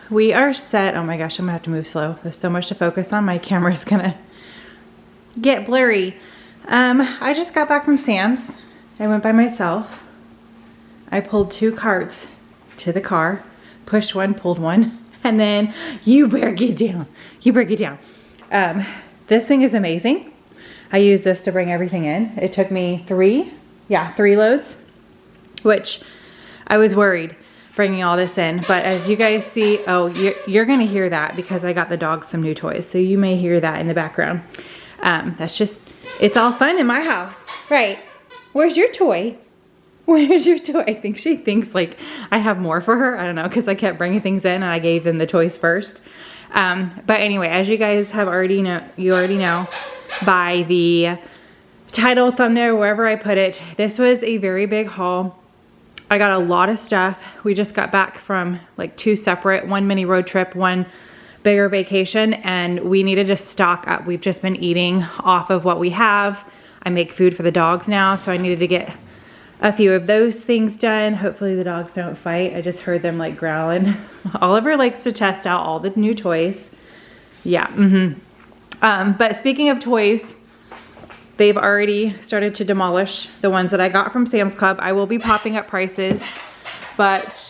we are set. Oh my gosh, I'm gonna have to move slow. There's so much to focus on. My camera's gonna get blurry. I just got back from Sam's. I went by myself. I pulled 2 carts to the car, pushed one, pulled one, and then you better get down. You better get down. This thing is amazing. I use this to bring everything in. It took me 3 loads, which I was worried bringing all this in. But as you guys see, oh, you're gonna hear that because I got the dogs some new toys. So you may hear that in the background. That's just, it's all fun in my house. Right, where's your toy? Where's your toy? I think she thinks like I have more for her. I don't know, because I kept bringing things in and I gave them the toys first. But anyway, as you guys have already know, by the title, thumbnail, wherever I put it, this was a very big haul. I got a lot of stuff. We just got back from like 2 separate, one mini road trip, one bigger vacation, and we needed to stock up. We've just been eating off of what we have. I make food for the dogs now, so I needed to get a few of those things done. Hopefully the dogs don't fight. I just heard them like growling. Oliver likes to test out all the new toys. Yeah, but speaking of toys, they've already started to demolish the ones that I got from Sam's Club. I will be popping up prices, but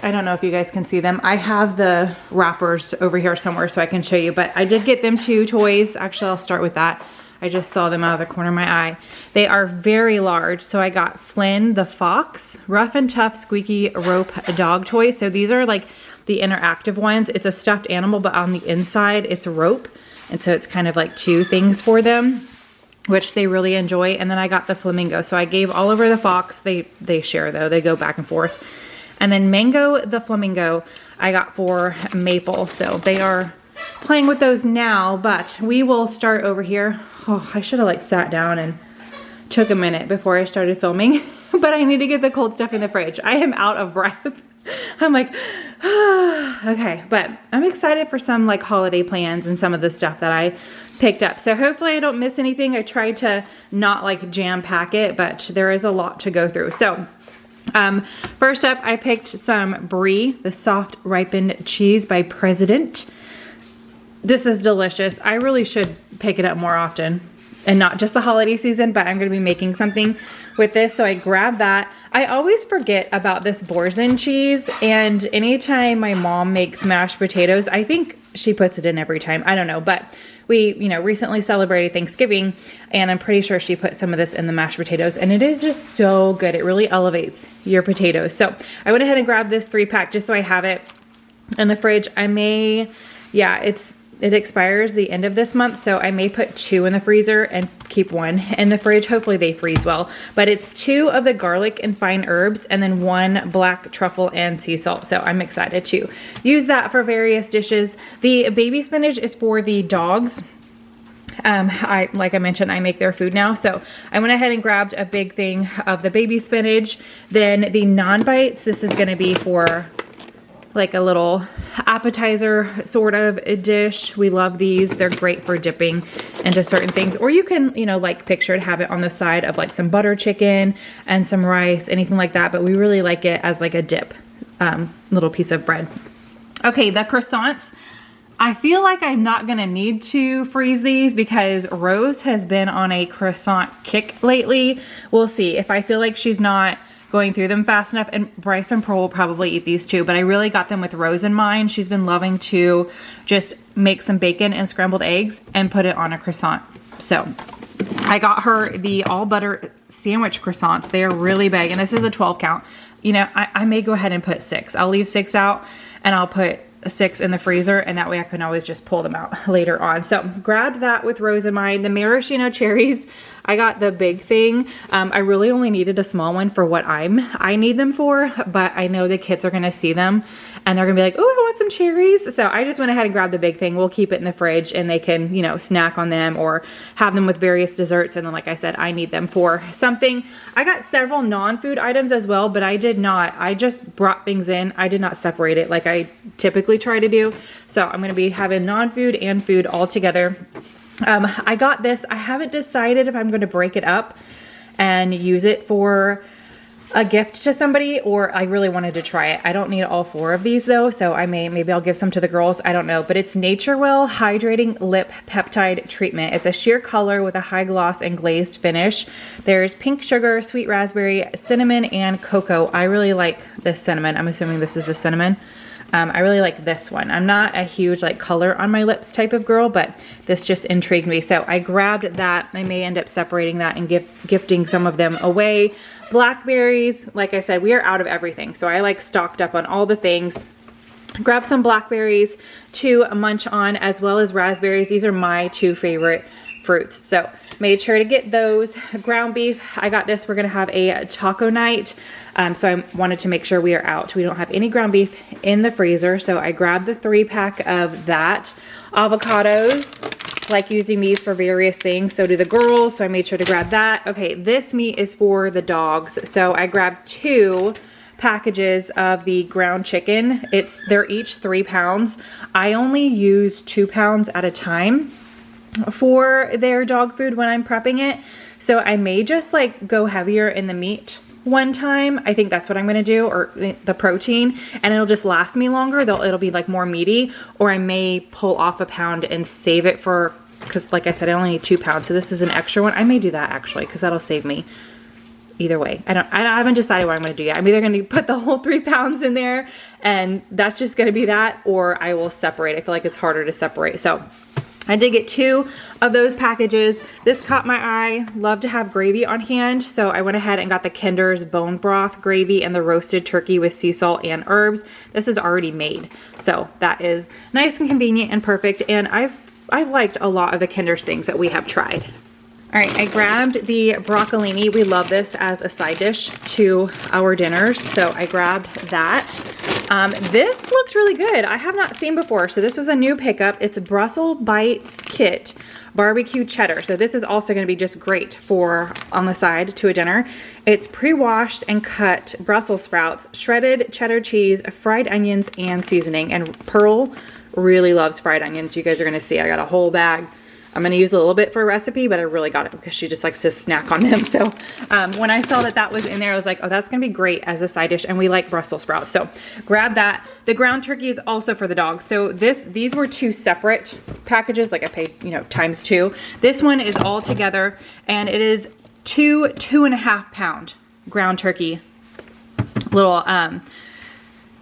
I don't know if you guys can see them. I have the wrappers over here somewhere so I can show you, but I did get them 2 toys. Actually, I'll start with that. I just saw them out of the corner of my eye. They are very large. So I got Flynn the Fox, rough and tough squeaky rope dog toy. So these are like the interactive ones. It's a stuffed animal, but on the inside it's rope. And so it's kind of like 2 things for them, which they really enjoy. And then I got the flamingo. So I gave Oliver the fox. They share though, they go back and forth. And then Mango the flamingo I got for Maple. So they are playing with those now, but we will start over here. Oh, I should have like sat down and took a minute before I started filming, but I need to get the cold stuff in the fridge. I am out of breath. I'm like, okay, but I'm excited for some like holiday plans and some of the stuff that I picked up. So hopefully I don't miss anything. I tried to not like jam pack it, but there is a lot to go through. So first up, I picked some Brie, the soft ripened cheese by President. This is delicious. I really should pick it up more often and not just the holiday season, but I'm gonna be making something with this. So I grabbed that. I always forget about this Boursin cheese, and anytime my mom makes mashed potatoes, I think she puts it in every time. I don't know, but we, recently celebrated Thanksgiving, and I'm pretty sure she put some of this in the mashed potatoes, and it is just so good. It really elevates your potatoes. So I went ahead and grabbed this 3-pack just so I have it in the fridge. I may, it expires the end of this month, so I may put 2 in the freezer and keep 1 in the fridge. Hopefully they freeze well. But it's 2 of the garlic and fine herbs and then 1 black truffle and sea salt. So I'm excited to use that for various dishes. The baby spinach is for the dogs. Like I mentioned, I make their food now. So I went ahead and grabbed a big thing of the baby spinach. Then the non-bites, this is gonna be for like a little appetizer sort of a dish. We love these. They're great for dipping into certain things. Or you can, like picture it, have it on the side of like some butter chicken and some rice, anything like that. But we really like it as like a dip, little piece of bread. Okay, the croissants. I feel like I'm not gonna need to freeze these because Rose has been on a croissant kick lately. We'll see if I feel like she's not going through them fast enough, and Bryce and Pearl will probably eat these too, but I really got them with Rose in mind. She's been loving to just make some bacon and scrambled eggs and put it on a croissant. So I got her the all butter sandwich croissants. They are really big, and this is a 12 count. I may go ahead and put 6. I'll leave 6 out and I'll put 6 in the freezer, and that way I can always just pull them out later on. So grabbed that with Rose in mind. The maraschino cherries, I got the big thing. I really only needed a small one for what I need them for, but I know the kids are gonna see them and they're gonna be like, oh, I want some cherries. So I just went ahead and grabbed the big thing. We'll keep it in the fridge and they can, snack on them or have them with various desserts. And then, like I said, I need them for something. I got several non-food items as well, but I just brought things in. I did not separate it like I typically try to do. So I'm gonna be having non-food and food all together. I got this. I haven't decided if I'm going to break it up and use it for a gift to somebody, or I really wanted to try it. I don't need all 4 of these though, so maybe I'll give some to the girls. I don't know, but it's Nature Well Hydrating Lip Peptide Treatment. It's a sheer color with a high gloss and glazed finish. There's pink sugar, sweet raspberry, cinnamon, and cocoa. I really like this cinnamon. I'm assuming this is the cinnamon. I really like this one. I'm not a huge like color on my lips type of girl, but this just intrigued me. So I grabbed that. I may end up separating that and gifting some of them away. Blackberries, like I said, we are out of everything. So I like stocked up on all the things. Grab some blackberries to munch on, as well as raspberries. These are my 2 favorite fruits. So made sure to get those. Ground beef, I got this. We're gonna have a taco night. So I wanted to make sure we are out. We don't have any ground beef in the freezer. So I grabbed the 3-pack of that. Avocados, like using these for various things. So do the girls. So I made sure to grab that. Okay, this meat is for the dogs. So I grabbed 2 packages of the ground chicken. They're each 3 pounds. I only use 2 pounds at a time for their dog food when I'm prepping it. So I may just like go heavier in the meat one time. I think that's what I'm gonna do, or the protein, and it'll just last me longer. It'll be like more meaty, or I may pull off a pound and save it for, because like I said, I only need 2 pounds. So this is an extra one. I may do that actually, because that'll save me. Either way, I haven't decided what I'm gonna do yet. I'm either gonna put the whole 3 pounds in there and that's just gonna be that, or I will separate. I feel like it's harder to separate. So I did get 2 of those packages. This caught my eye. Love to have gravy on hand. So I went ahead and got the Kinder's bone broth gravy and the roasted turkey with sea salt and herbs. This is already made. So that is nice and convenient and perfect. And I've liked a lot of the Kinder's things that we have tried. All right, I grabbed the broccolini. We love this as a side dish to our dinners. So I grabbed that. This looked really good. I have not seen before. So this was a new pickup. It's a Brussels Bites Kit barbecue cheddar. So this is also gonna be just great for on the side to a dinner. It's pre-washed and cut Brussels sprouts, shredded cheddar cheese, fried onions, and seasoning. And Pearl really loves fried onions. You guys are gonna see I got a whole bag. I'm gonna use a little bit for a recipe, but I really got it because she just likes to snack on them. So when I saw that was in there, I was like, oh, that's gonna be great as a side dish, and we like Brussels sprouts. So grab that. The ground turkey is also for the dogs. So these were 2 separate packages, like I paid, times 2. This one is all together, and it is 2.5 pound ground turkey little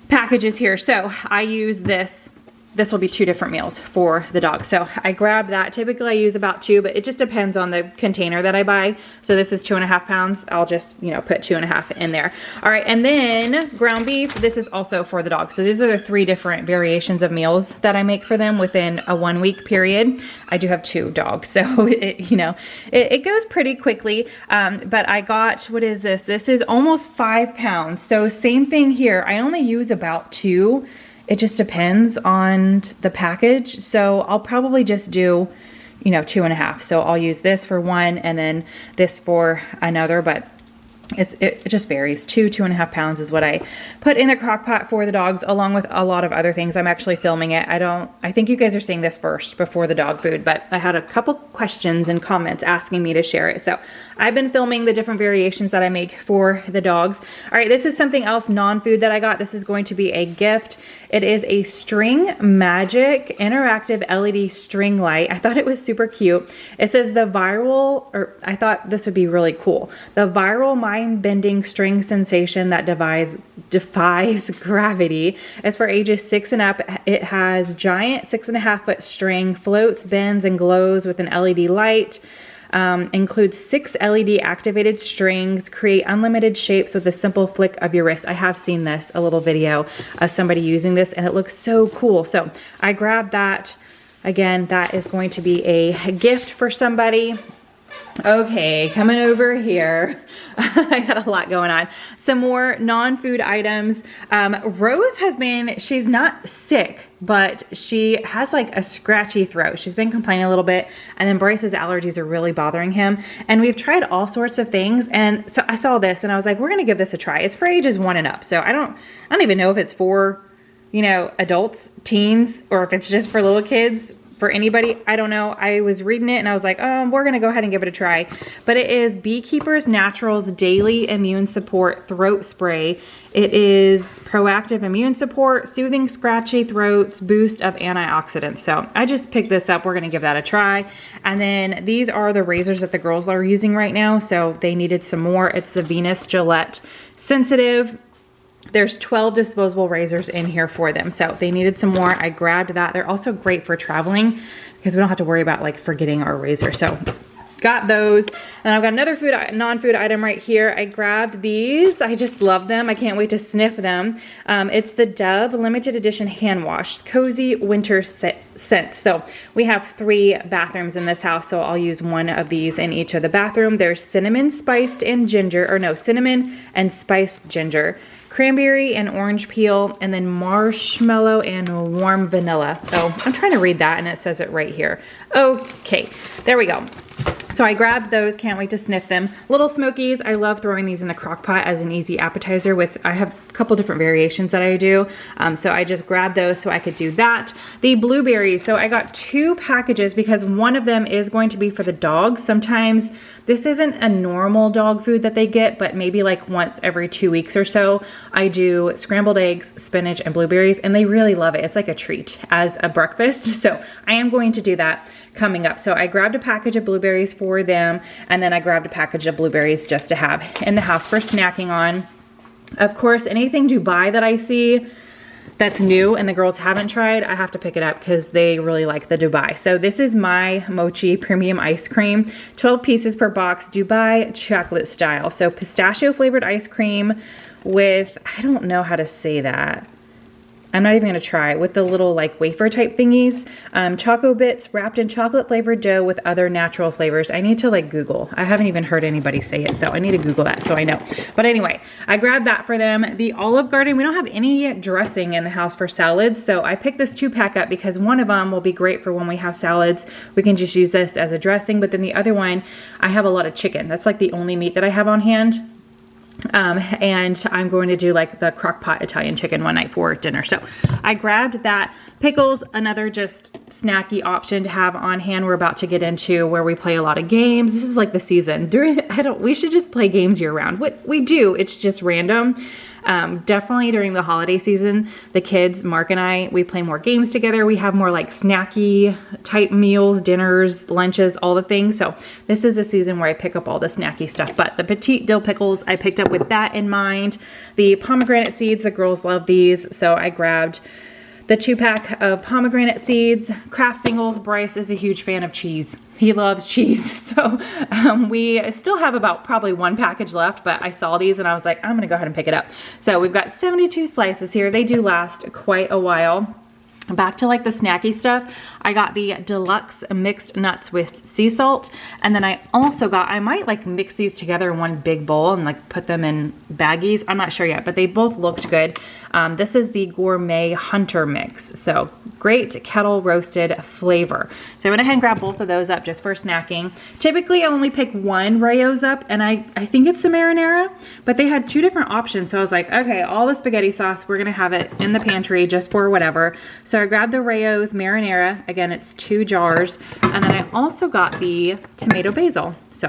packages here. So I use this. This will be 2 different meals for the dog. So I grabbed that. Typically I use about 2, but it just depends on the container that I buy. So this is 2.5 pounds. I'll just, put 2.5 in there. All right. And then ground beef, this is also for the dog. So these are the 3 different variations of meals that I make for them within a 1-week period. I do have 2 dogs. So it goes pretty quickly. But I got, what is this? This is almost 5 pounds. So same thing here. I only use about 2. It just depends on the package. So I'll probably just do, 2.5. So I'll use this for 1 and then this for another, but it just varies. 2.5 pounds is what I put in the crock pot for the dogs, along with a lot of other things. I'm actually filming it. I think you guys are seeing this first before the dog food, but I had a couple questions and comments asking me to share it. So I've been filming the different variations that I make for the dogs. All right, this is something else non-food that I got. This is going to be a gift. It is a String Magic interactive LED string light. I thought it was super cute. It says I thought this would be really cool. The viral mind-bending string sensation that defies gravity. It's for ages 6 and up. It has giant 6.5-foot string, floats, bends, and glows with an LED light. Includes 6 LED activated strings, create unlimited shapes with a simple flick of your wrist. I have seen a little video of somebody using this, and it looks so cool. So I grabbed that. Again, that is going to be a gift for somebody. Okay, coming over here. I got a lot going on. Some more non-food items. Rose she's not sick, but she has like a scratchy throat. She's been complaining a little bit, and then Bryce's allergies are really bothering him. And we've tried all sorts of things. And so I saw this and I was like, we're gonna give this a try. It's for ages 1 and up. So I don't even know if it's for, adults, teens, or if it's just for little kids. for anybody, I don't know. I was reading it and I was like, oh, we're gonna go ahead and give it a try. But it is Beekeepers Naturals Daily Immune Support Throat Spray. It is proactive immune support, soothing scratchy throats, boost of antioxidants. So I just picked this up. We're gonna give that a try. And then these are the razors that the girls are using right now. So they needed some more. It's the Venus Gillette Sensitive. There's 12 disposable razors in here for them. So they needed some more. I grabbed that. They're also great for traveling because we don't have to worry about like forgetting our razor. So got those. And I've got another non-food item right here. I grabbed these. I just love them. I can't wait to sniff them. It's the Dove limited edition hand wash, cozy winter scent. So we have 3 bathrooms in this house. So I'll use one of these in each of the bathroom. There's cinnamon spiced and ginger, or no, cinnamon and spiced ginger, cranberry and orange peel, and then marshmallow and warm vanilla. Oh, I'm trying to read that and it says it right here. Okay, there we go. So I grabbed those, can't wait to sniff them. Little Smokies, I love throwing these in the crock pot as an easy appetizer I have a couple different variations that I do. So I just grabbed those so I could do that. The blueberries, so I got 2 packages because one of them is going to be for the dogs. Sometimes this isn't a normal dog food that they get, but maybe like once every 2 weeks or so, I do scrambled eggs, spinach, and blueberries, and they really love it. It's like a treat as a breakfast. So I am going to do that coming up. So I grabbed a package of blueberries for them, and then I grabbed a package of blueberries just to have in the house for snacking on. Of course, anything Dubai that I see that's new and the girls haven't tried, I have to pick it up because they really like the Dubai. So this is my mochi premium ice cream, 12 pieces per box, Dubai chocolate style. So pistachio flavored ice cream with, I don't know how to say that. I'm not even gonna try, with the little like wafer type thingies. Choco bits wrapped in chocolate flavored dough with other natural flavors. I need to like Google. I haven't even heard anybody say it, so I need to Google that so I know. But anyway, I grabbed that for them. The Olive Garden, we don't have any dressing in the house for salads, so I picked this 2-pack up because one of them will be great for when we have salads. We can just use this as a dressing, but then the other one, I have a lot of chicken. That's like the only meat that I have on hand. And I'm going to do like the crock pot Italian chicken one night for dinner. So I grabbed that. Pickles, another just snacky option to have on hand. We're about to get into where we play a lot of games. This is like the season. We should just play games year round. What we do, it's just random. Definitely during the holiday season, the kids, Mark and I, we play more games together. We have more like snacky type meals, dinners, lunches, all the things. So this is a season where I pick up all the snacky stuff. But the petite dill pickles, I picked up with that in mind. The pomegranate seeds, the girls love these. So I grabbed the 2-pack of pomegranate seeds. Kraft Singles, Bryce is a huge fan of cheese. He loves cheese. So we still have about probably 1 package left, but I saw these and I was like, I'm gonna go ahead and pick it up. So we've got 72 slices here. They do last quite a while. Back to like the snacky stuff, I got the deluxe mixed nuts with sea salt, and then I also got, I might like mix these together in one big bowl and like put them in baggies. I'm not sure yet, but they both looked good. This is the Gourmet Hunter Mix. So great kettle roasted flavor. So I went ahead and grabbed both of those up just for snacking. Typically I only pick 1 Rayo's up, and I think it's the marinara, but they had 2 different options. So I was like, okay, all the spaghetti sauce, we're gonna have it in the pantry just for whatever. So I grabbed the Rayo's marinara. Again, it's 2 jars. And then I also got the tomato basil. So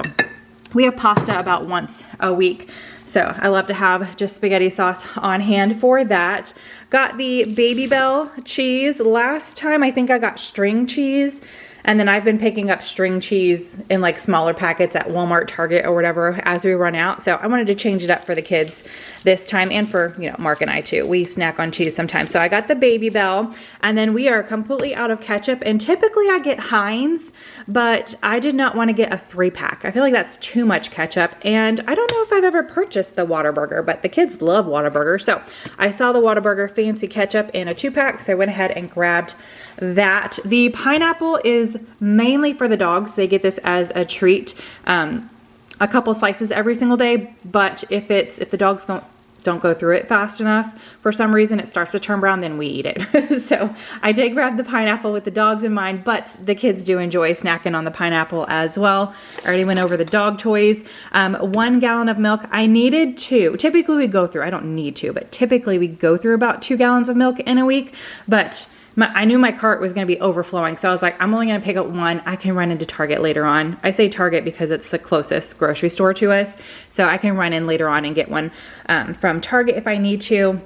we have pasta about once a week. So I love to have just spaghetti sauce on hand for that. Got the Baby Bell cheese. Last time I think I got string cheese. And then I've been picking up string cheese in like smaller packets at Walmart, Target, or whatever as we run out. So I wanted to change it up for the kids this time, and for, you know, Mark and I too. We snack on cheese sometimes. So I got the Baby Bell, and then we are completely out of ketchup. And typically I get Heinz, but I did not want to get a 3-pack. I feel like that's too much ketchup. And I don't know if I've ever purchased the Whataburger, but the kids love Whataburger. So I saw the Whataburger fancy ketchup in a 2-pack. So I went ahead and grabbed that. The pineapple is mainly for the dogs. They get this as a treat, a couple slices every single day. But if the dogs don't go through it fast enough, for some reason it starts to turn brown, then we eat it. So I did grab the pineapple with the dogs in mind, but the kids do enjoy snacking on the pineapple as well. I already went over the dog toys. 1 gallon of milk. I needed 2. Typically we go through, I don't need to, but typically we go through about 2 gallons of milk in a week. But I knew my cart was going to be overflowing. So I was like, I'm only going to pick up one. I can run into Target later on. I say Target because it's the closest grocery store to us. So I can run in later on and get one from Target if I need to.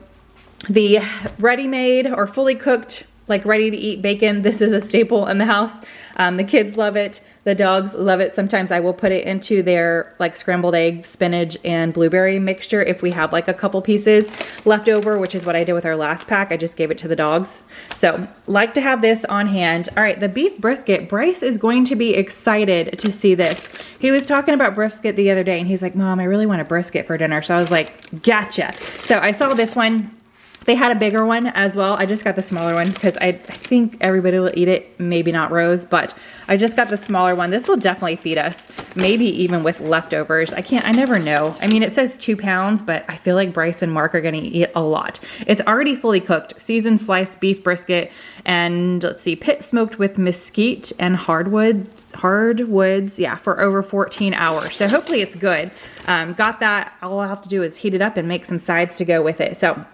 The ready-made or fully cooked, like ready to eat bacon, this is a staple in the house. The kids love it. The dogs love it. Sometimes I will put it into their like scrambled egg, spinach, and blueberry mixture if we have like a couple pieces left over, which is what I did with our last pack. I just gave it to the dogs. So like to have this on hand. All right, the beef brisket. Bryce is going to be excited to see this. He was talking about brisket the other day and he's like, Mom, I really want a brisket for dinner. So I was like, gotcha. So I saw this one. They had a bigger one as well. I just got the smaller one because I think everybody will eat it. Maybe not Rose, but I just got the smaller one. This will definitely feed us, maybe even with leftovers. I never know. I mean, it says 2 pounds, but I feel like Bryce and Mark are gonna eat a lot. It's already fully cooked, seasoned sliced beef brisket, and let's see, pit smoked with mesquite and hardwoods, yeah, for over 14 hours. So hopefully it's good. Got that. All I'll have to do is heat it up and make some sides to go with it. So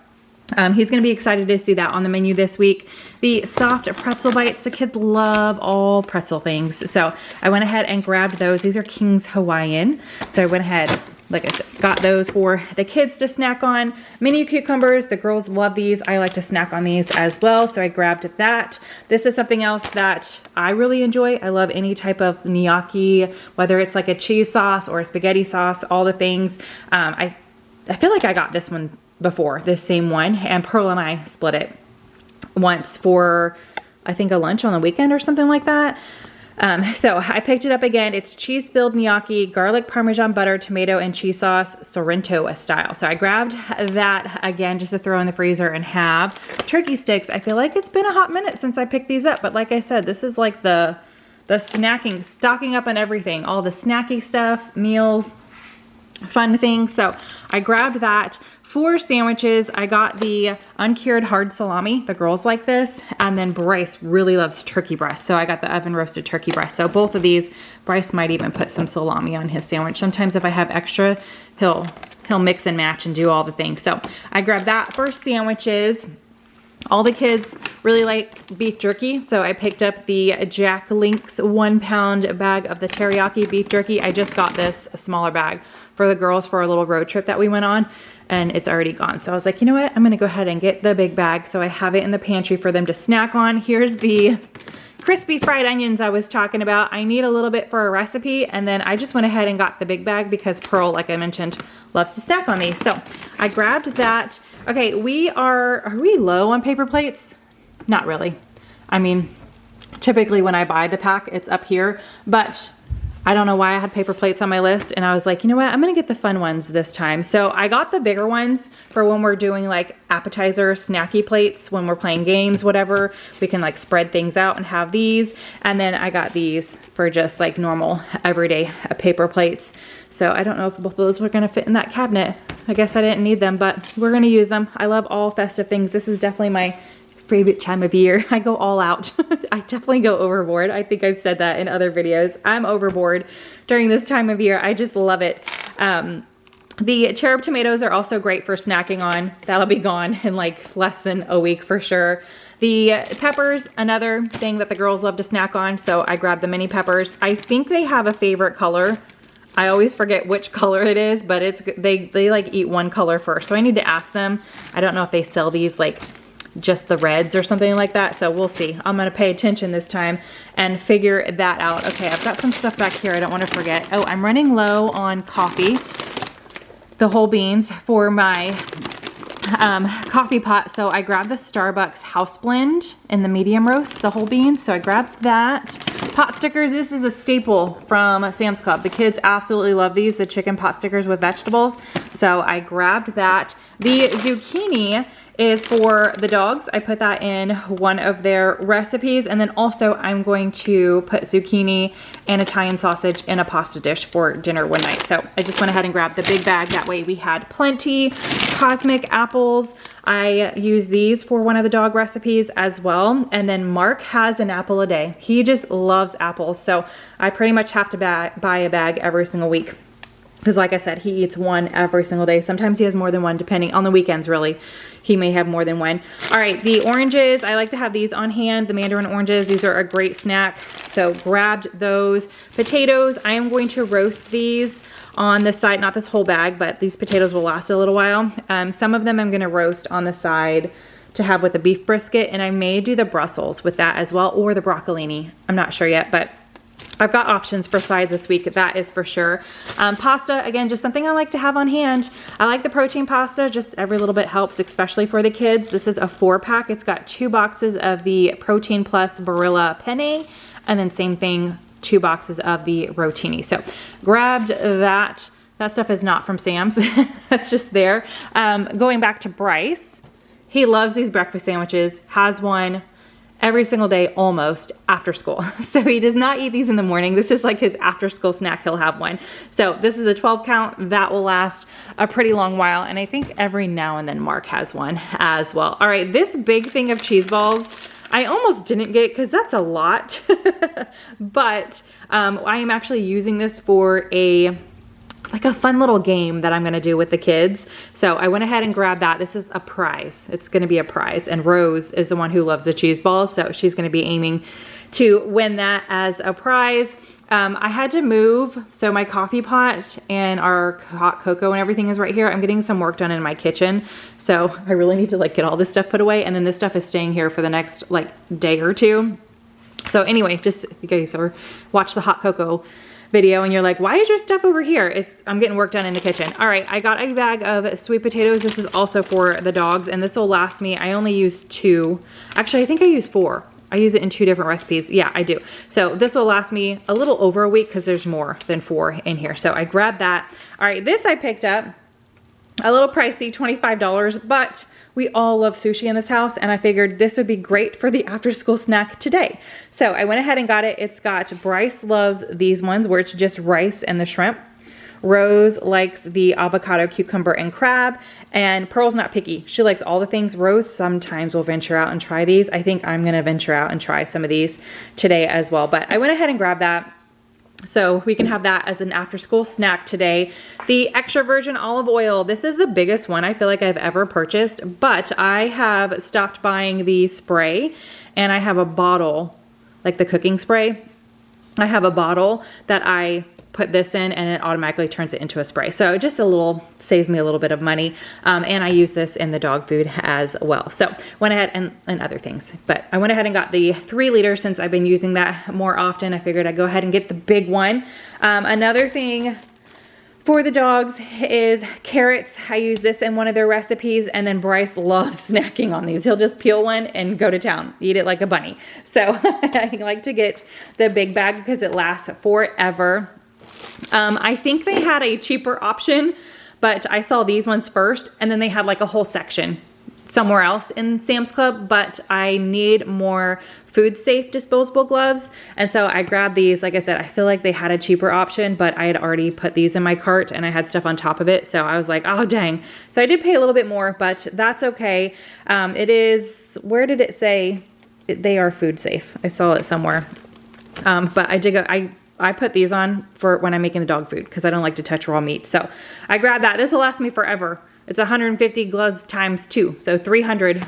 he's going to be excited to see that on the menu this week. The soft pretzel bites. The kids love all pretzel things. So I went ahead and grabbed those. These are King's Hawaiian. So I went ahead, like I said, got those for the kids to snack on. Mini cucumbers. The girls love these. I like to snack on these as well. So I grabbed that. This is something else that I really enjoy. I love any type of gnocchi, whether it's like a cheese sauce or a spaghetti sauce, all the things. I feel like I got this one before, this same one, and Pearl and I split it once for I think a lunch on the weekend or something like that. So I picked it up again. It's cheese-filled gnocchi, garlic parmesan butter, tomato, and cheese sauce, Sorrento style. So I grabbed that again just to throw in the freezer and have. Turkey sticks. I feel like it's been a hot minute since I picked these up, but like I said, this is like the snacking, stocking up on everything, all the snacky stuff, meals, fun things. So I grabbed that. For sandwiches, I got the uncured hard salami. The girls like this. And then Bryce really loves turkey breast. So I got the oven roasted turkey breast. So both of these, Bryce might even put some salami on his sandwich. Sometimes if I have extra, he'll mix and match and do all the things. So I grabbed that for sandwiches. All the kids really like beef jerky, so I picked up the Jack Link's 1 pound bag of the teriyaki beef jerky. I just got this, a smaller bag, for the girls for a little road trip that we went on, and it's already gone. So I was like, you know what? I'm gonna go ahead and get the big bag so I have it in the pantry for them to snack on. Here's the crispy fried onions I was talking about. I need a little bit for a recipe, and then I just went ahead and got the big bag because Pearl, like I mentioned, loves to snack on these. So I grabbed that. Okay, are we low on paper plates? Not really. I mean, typically when I buy the pack, it's up here, but I don't know why I had paper plates on my list, and I was like, you know what, I'm gonna get the fun ones this time. So I got the bigger ones for when we're doing like appetizer snacky plates, when we're playing games, whatever, we can like spread things out and have these. And then I got these for just like normal everyday paper plates. So I don't know if both of those were gonna fit in that cabinet. I guess I didn't need them, but we're gonna use them. I love all festive things. This is definitely my favorite time of year. I go all out. I definitely go overboard. I think I've said that in other videos. I'm overboard during this time of year. I just love it. The cherub tomatoes are also great for snacking on. That'll be gone in like less than a week for sure. The peppers, another thing that the girls love to snack on. So I grabbed the mini peppers. I think they have a favorite color. I always forget which color it is, but it's they like eat one color first. So I need to ask them. I don't know if they sell these like just the reds or something like that. So we'll see. I'm gonna pay attention this time and figure that out. Okay, I've got some stuff back here I don't want to forget. Oh, I'm running low on coffee. The whole beans for my coffee pot. So I grabbed the Starbucks house blend in the medium roast, the whole beans. So I grabbed that. Pot stickers, this is a staple from Sam's Club. The kids absolutely love these, the chicken pot stickers with vegetables. So I grabbed that. The zucchini is for the dogs. I put that in one of their recipes, and then also I'm going to put zucchini and Italian sausage in a pasta dish for dinner one night. So I just went ahead and grabbed the big bag. That way we had plenty. Cosmic apples, I use these for one of the dog recipes as well. And then Mark has an apple a day. He just loves apples, so I pretty much have to buy a bag every single week. Because like I said, he eats one every single day. Sometimes he has more than one, depending on the weekends, really. He may have more than one. All right, the oranges, I like to have these on hand, the mandarin oranges. These are a great snack, so grabbed those. Potatoes, I am going to roast these on the side, not this whole bag, but these potatoes will last a little while. Some of them I'm gonna roast on the side to have with the beef brisket, and I may do the Brussels with that as well, or the broccolini. I'm not sure yet, but I've got options for sides this week, that is for sure. Pasta, again, just something I like to have on hand. I like the protein pasta, just every little bit helps, especially for the kids. This is a 4-pack. It's got 2 boxes of the Protein Plus Barilla Penne, and then same thing, 2 boxes of the Rotini. So grabbed that. That stuff is not from Sam's. That's just there. Going back to Bryce, he loves these breakfast sandwiches, has one every single day almost after school. So he does not eat these in the morning. This is like his after school snack. He'll have one. So this is a 12 count. That will last a pretty long while. And I think every now and then Mark has one as well. All right, this big thing of cheese balls, I almost didn't get because that's a lot. But I am actually using this for like a fun little game that I'm gonna do with the kids. So I went ahead and grabbed that. This is a prize. It's gonna be a prize. And Rose is the one who loves the cheese balls. So she's gonna be aiming to win that as a prize. I had to move, so my coffee pot and our hot cocoa and everything is right here. I'm getting some work done in my kitchen. So I really need to like get all this stuff put away. And then this stuff is staying here for the next like day or two. So anyway, just if you guys ever watch the hot cocoa video and you're like, why is your stuff over here? I'm getting work done in the kitchen. All right, I got a bag of sweet potatoes. This is also for the dogs, and this will last me. I only use 2. Actually, I think I use 4. I use it in 2 different recipes. Yeah, I do. So this will last me a little over a week because there's more than 4 in here. So I grabbed that. All right, this I picked up. A little pricey, $25, but we all love sushi in this house, and I figured this would be great for the after school snack today. So I went ahead and got it. It's got, Bryce loves these ones where it's just rice and the shrimp. Rose likes the avocado, cucumber, and crab, and Pearl's not picky. She likes all the things. Rose sometimes will venture out and try these. I think I'm gonna venture out and try some of these today as well, but I went ahead and grabbed that. So we can have that as an after school snack today. The extra virgin olive oil, this is the biggest one I feel like I've ever purchased, but I have stopped buying the spray, and I have a bottle, like the cooking spray. I have a bottle that I put this in and it automatically turns it into a spray. So just saves me a little bit of money. And I use this in the dog food as well. So went ahead and other things, but I went ahead and got the 3 liter since I've been using that more often. I figured I'd go ahead and get the big one. Another thing for the dogs is carrots. I use this in one of their recipes, and then Bryce loves snacking on these. He'll just peel one and go to town, eat it like a bunny. So I like to get the big bag because it lasts forever. I think they had a cheaper option, but I saw these ones first, and then they had like a whole section somewhere else in Sam's Club, but I need more food safe disposable gloves. And so I grabbed these. Like I said, I feel like they had a cheaper option, but I had already put these in my cart and I had stuff on top of it. So I was like, oh dang. So I did pay a little bit more, but that's okay. It is, where did it say they are food safe? I saw it somewhere. But I did go, I put these on for when I'm making the dog food because I don't like to touch raw meat. So I grabbed that. This will last me forever. It's 150 gloves times 2, so 300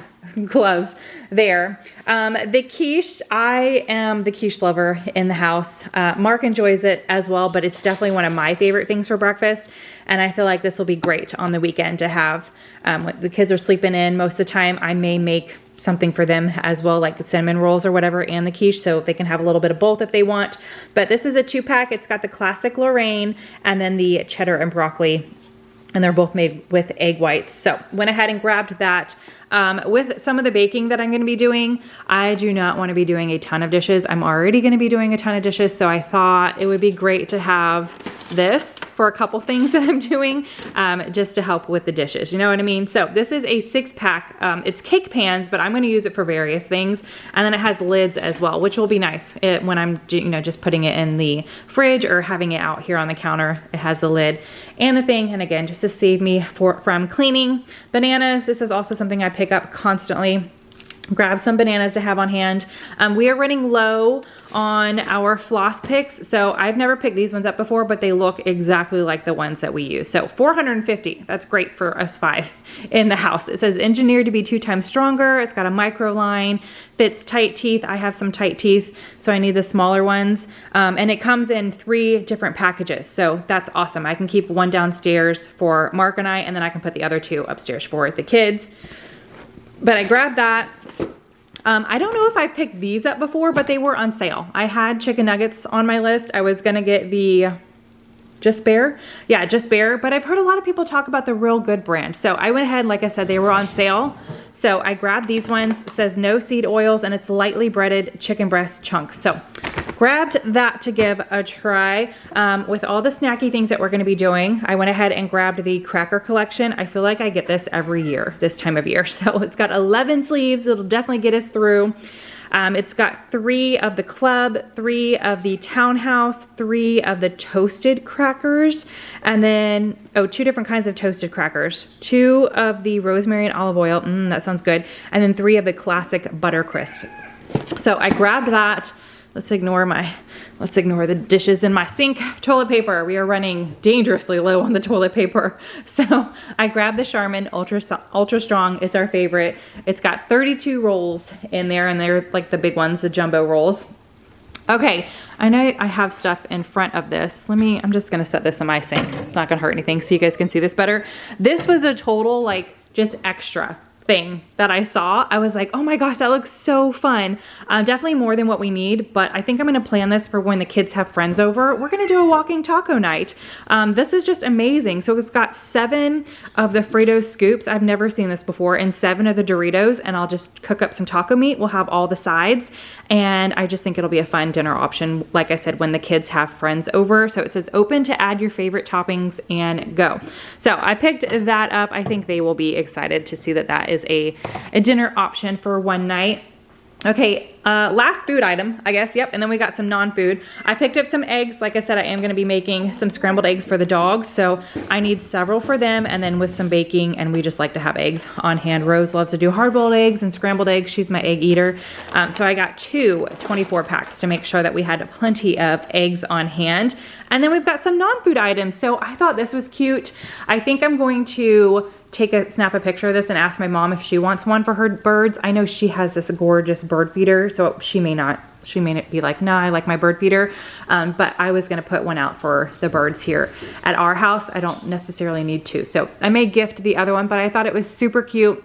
gloves there. The quiche, I am the quiche lover in the house. Mark enjoys it as well, but it's definitely one of my favorite things for breakfast. And I feel like this will be great on the weekend to have. When the kids are sleeping in most of the time, I may make something for them as well, like the cinnamon rolls or whatever, and the quiche, so they can have a little bit of both if they want. But this is a 2-pack. It's got the classic Lorraine and then the cheddar and broccoli, and they're both made with egg whites. So went ahead and grabbed that. With some of the baking that I'm going to be doing, I do not want to be doing a ton of dishes. I'm already going to be doing a ton of dishes, so I thought it would be great to have this for a couple things that I'm doing, just to help with the dishes, you know what I mean? So this is a 6-pack. It's cake pans, but I'm going to use it for various things, and then it has lids as well, which will be nice when I'm, you know, just putting it in the fridge or having it out here on the counter. It has the lid and the thing, and again, just to save me from cleaning. Bananas, this is also something I pick up constantly. grab some bananas to have on hand. We are running low on our floss picks. So I've never picked these ones up before, but they look exactly like the ones that we use. So 450, that's great for us 5 in the house. It says engineered to be 2 times stronger. It's got a micro line, fits tight teeth. I have some tight teeth, so I need the smaller ones. And it comes in 3 different packages. So that's awesome. I can keep one downstairs for Mark and I, and then I can put the other 2 upstairs for the kids. But I grabbed that. I don't know if I picked these up before, but they were on sale. I had chicken nuggets on my list. I was gonna get the Just Bare. Yeah, Just Bare, but I've heard a lot of people talk about the Real Good brand. So I went ahead, like I said, they were on sale. So I grabbed these ones. It says no seed oils, and it's lightly breaded chicken breast chunks. So grabbed that to give a try. With all the snacky things that we're gonna be doing, I went ahead and grabbed the cracker collection. I feel like I get this every year, this time of year. So it's got 11 sleeves. It'll definitely get us through. It's got 3 of the club, 3 of the townhouse, 3 of the toasted crackers, and then, 2 different kinds of toasted crackers, 2 of the rosemary and olive oil, that sounds good, and then 3 of the classic butter crisp. So I grabbed that. Let's ignore the dishes in my sink. Toilet paper, we are running dangerously low on the toilet paper. So I grabbed the Charmin Ultra Strong, it's our favorite. It's got 32 rolls in there, and they're like the big ones, the jumbo rolls. Okay, I know I have stuff in front of this. I'm just gonna set this in my sink. It's not gonna hurt anything so you guys can see this better. This was a total like just extra thing that I saw. I was like, oh my gosh, that looks so fun. Definitely more than what we need, but I think I'm gonna plan this for when the kids have friends over. We're gonna do a walking taco night. This is just amazing. So it's got 7 of the Frito scoops. I've never seen this before, and 7 of the Doritos, and I'll just cook up some taco meat. We'll have all the sides, and I just think it'll be a fun dinner option, like I said, when the kids have friends over. So it says open to add your favorite toppings and go. So I picked that up. I think they will be excited to see that that is a dinner option for one night. Okay, last food item, I guess, yep, and then we got some non-food. I picked up some eggs. Like I said, I am gonna be making some scrambled eggs for the dogs, so I need several for them, and then with some baking, and we just like to have eggs on hand. Rose loves to do hard-boiled eggs and scrambled eggs. She's my egg eater. So I got 2 24 packs to make sure that we had plenty of eggs on hand. And then we've got some non-food items, so I thought this was cute. I think I'm going to snap a picture of this and ask my mom if she wants one for her birds. I know she has this gorgeous bird feeder, so she may be like, nah, I like my bird feeder. But I was gonna put one out for the birds here at our house. I don't necessarily need 2. So I may gift the other one, but I thought it was super cute.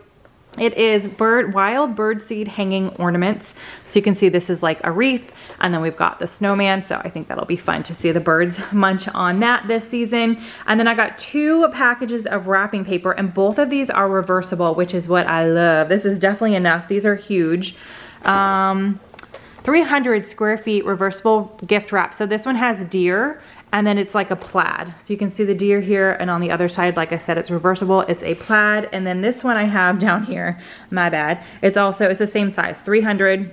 It is wild bird seed hanging ornaments. So you can see this is like a wreath, and then we've got the snowman. So I think that'll be fun to see the birds munch on that this season. And then I got 2 packages of wrapping paper, and both of these are reversible, which is what I love. This is definitely enough. These are huge. 300 square feet reversible gift wrap. So this one has deer, and then it's like a plaid. So you can see the deer here, and on the other side, like I said, it's reversible. It's a plaid. And then this one I have down here, my bad. It's the same size, 300.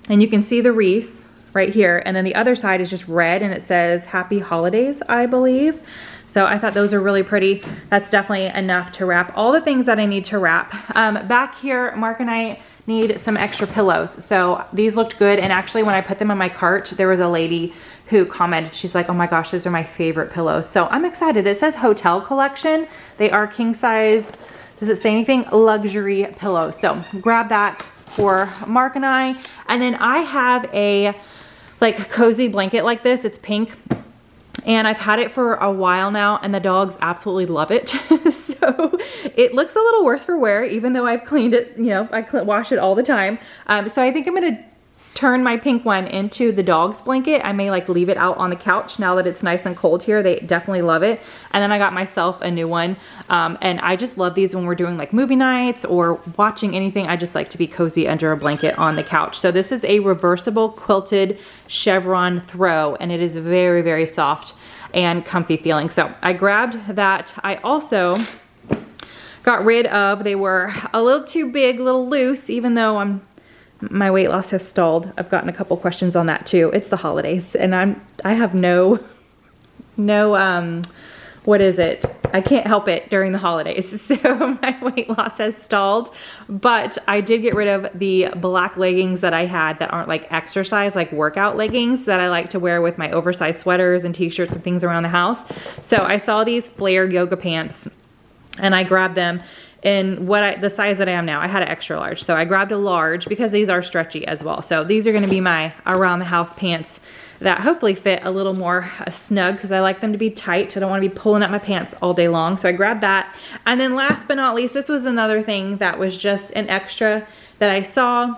And you can see the wreaths right here. And then the other side is just red, and it says Happy Holidays, I believe. So I thought those are really pretty. That's definitely enough to wrap all the things that I need to wrap. Back here, Mark and I need some extra pillows. So these looked good. And actually when I put them in my cart, there was a lady who commented, she's like, oh my gosh, those are my favorite pillows. So I'm excited. It says hotel collection. They are king size, does it say anything? Luxury pillows. So grab that for Mark and I. And then I have a like cozy blanket like this. It's pink. And I've had it for a while now, and the dogs absolutely love it. So it looks a little worse for wear, even though I've cleaned it, you know, I wash it all the time. So I think I'm gonna turn my pink one into the dog's blanket. I may like leave it out on the couch now that it's nice and cold here. They definitely love it. And then I got myself a new one. And I just love these when we're doing like movie nights or watching anything. I just like to be cozy under a blanket on the couch. So this is a reversible quilted chevron throw, and it is very, very soft and comfy feeling. So I grabbed that. I also got rid of, they were a little too big, a little loose, even though my weight loss has stalled. I've gotten a couple questions on that too. It's the holidays, and I have no, what is it? I can't help it during the holidays. So my weight loss has stalled, but I did get rid of the black leggings that I had that aren't like exercise, like workout leggings that I like to wear with my oversized sweaters and t-shirts and things around the house. So I saw these flare yoga pants and I grabbed them in the size that I am now. I had an extra large. So I grabbed a large because these are stretchy as well. So these are gonna be my around the house pants that hopefully fit a little more snug because I like them to be tight. I don't want to be pulling up my pants all day long. So I grabbed that. And then last but not least, this was another thing that was just an extra that I saw.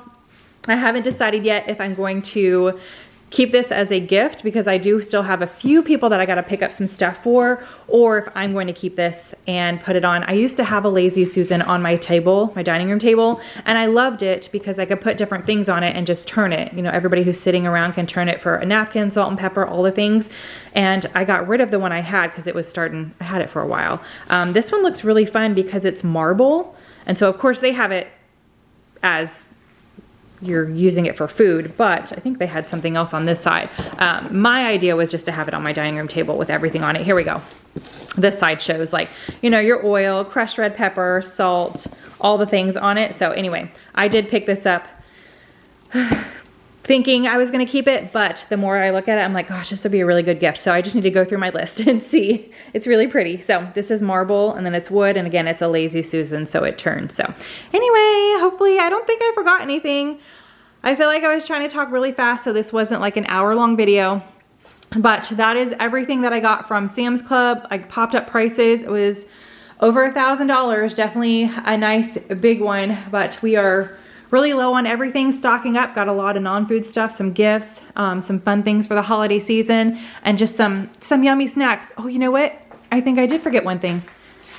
I haven't decided yet if I'm going to keep this as a gift because I do still have a few people that I got to pick up some stuff for, or if I'm going to keep this and put it on. I used to have a Lazy Susan on my table, my dining room table, and I loved it because I could put different things on it and just turn it. You know, everybody who's sitting around can turn it for a napkin, salt and pepper, all the things. And I got rid of the one I had because it was starting, I had it for a while. This one looks really fun because it's marble. And so of course they have it as you're using it for food, but I think they had something else on this side. My idea was just to have it on my dining room table with everything on it. Here we go. This side shows like, you know, your oil, crushed red pepper, salt, all the things on it. So anyway, I did pick this up thinking I was gonna keep it, but the more I look at it, I'm like, gosh, this would be a really good gift. So I just need to go through my list and see. It's really pretty. So this is marble and then it's wood. And again, it's a Lazy Susan, so it turns. So anyway, hopefully I don't think I forgot anything. I feel like I was trying to talk really fast, so this wasn't like an hour-long video. But that is everything that I got from Sam's Club. I popped up prices. It was over $1,000, definitely a nice big one, but we are really low on everything, stocking up. Got a lot of non-food stuff, some gifts, some fun things for the holiday season, and just some yummy snacks. Oh, you know what? I think I did forget one thing.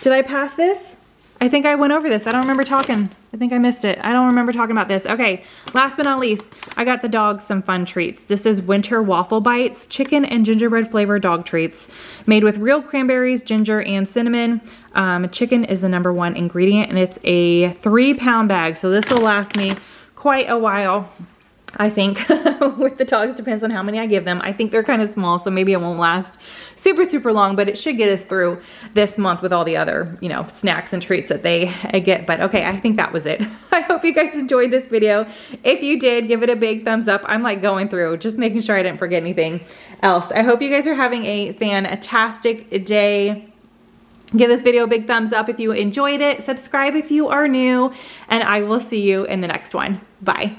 Did I pass this? I think I went over this. I don't remember talking. I think I missed it. I don't remember talking about this. Okay, last but not least, I got the dogs some fun treats. This is Winter Waffle Bites, chicken and gingerbread flavored dog treats, made with real cranberries, ginger, and cinnamon. Chicken is the #1 ingredient, and it's a 3-pound bag, so this will last me quite a while. I think with the dogs, depends on how many I give them. I think they're kind of small, so maybe it won't last super long, but it should get us through this month with all the other, you know, snacks and treats that they get. But okay, I think that was it. I hope you guys enjoyed this video. If you did, give it a big thumbs up. I'm like going through, just making sure I didn't forget anything else. I hope you guys are having a fantastic day. Give this video a big thumbs up if you enjoyed it. Subscribe if you are new, and I will see you in the next one. Bye.